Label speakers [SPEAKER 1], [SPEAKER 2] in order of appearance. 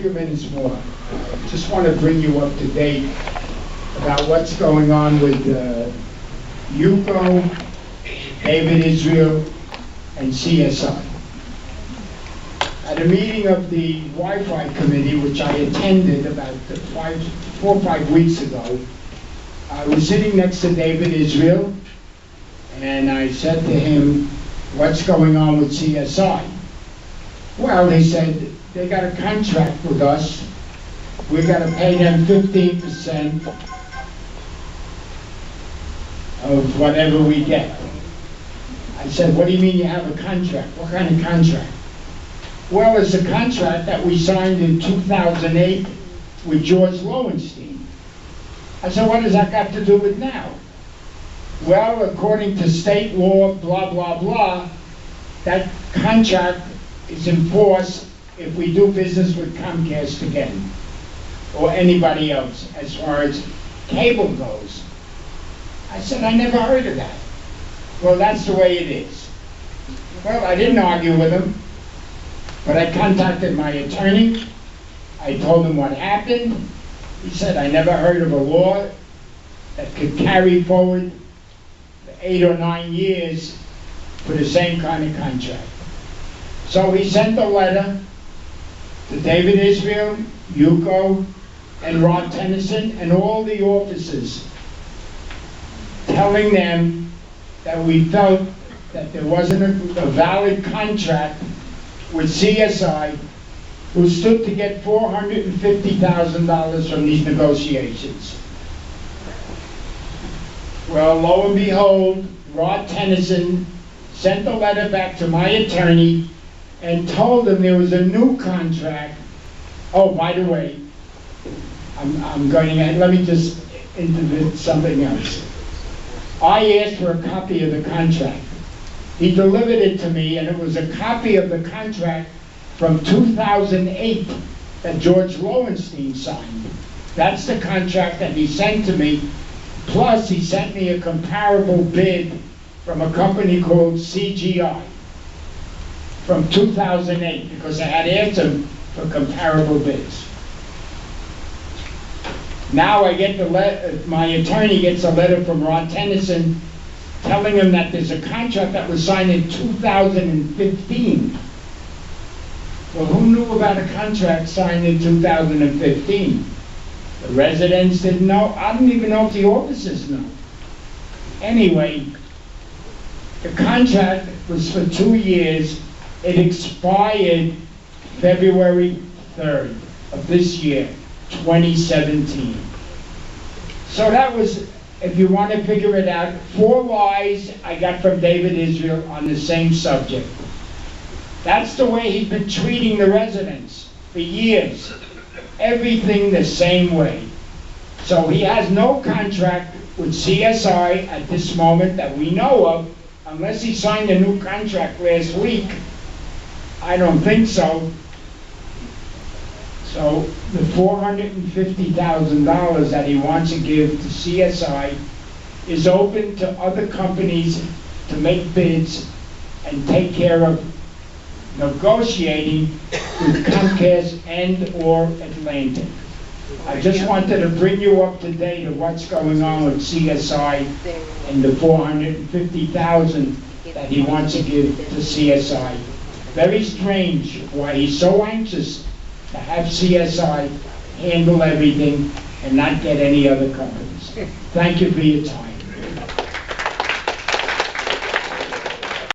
[SPEAKER 1] Few minutes more. Just want to bring you up to date about what's going on with UCO, David Israel, and CSI. At a meeting of the Wi-Fi committee, which I attended about 4 or 5 weeks ago, I was sitting next to David Israel, and I said to him, "What's going on with CSI?" Well, he said, they got a contract with us. We're going to pay them 15% of whatever we get. I said, what do you mean you have a contract? What kind of contract? Well, it's a contract that we signed in 2008 with George Lowenstein. I said, what does that got to do with now? Well, according to state law, blah, blah, blah, that contract is in force if we do business with Comcast again, or anybody else, as far as cable goes. I said, I never heard of that. Well, that's the way it is. Well, I didn't argue with him, but I contacted my attorney. I told him what happened. He said, I never heard of a law that could carry forward for 8 or 9 years for the same kind of contract. So he sent a letter to David Israel, UCO, and Ron Tennyson, and all the officers, telling them that we felt that there wasn't a valid contract with CSI, who stood to get $450,000 from these negotiations. Well, lo and behold, Ron Tennyson sent a letter back to my attorney and told him there was a new contract. Oh, by the way, let me just intervene something else. I asked for a copy of the contract. He delivered it to me, and it was a copy of the contract from 2008 that George Lowenstein signed. That's the contract that he sent to me. Plus, he sent me a comparable bid from a company called CGI from 2008, because I had asked him for comparable bids. Now I get my attorney gets a letter from Ron Tennyson telling him that there's a contract that was signed in 2015. Well, who knew about a contract signed in 2015? The residents didn't know. I don't even know if the officers know. Anyway, the contract was for 2 years. It expired February 3rd of this year, 2017. So that was, if you want to figure it out, 4 lies I got from David Israel on the same subject. That's the way he's been treating the residents for years. Everything the same way. So he has no contract with CSI at this moment that we know of, unless he signed a new contract last week. I don't think so. So the $450,000 that he wants to give to CSI is open to other companies to make bids and take care of negotiating with Comcast and or Atlantic. I just wanted to bring you up to date of what's going on with CSI and the $450,000 that he wants to give to CSI. Very strange why he's so anxious to have CSI handle everything and not get any other companies. Thank you for your time.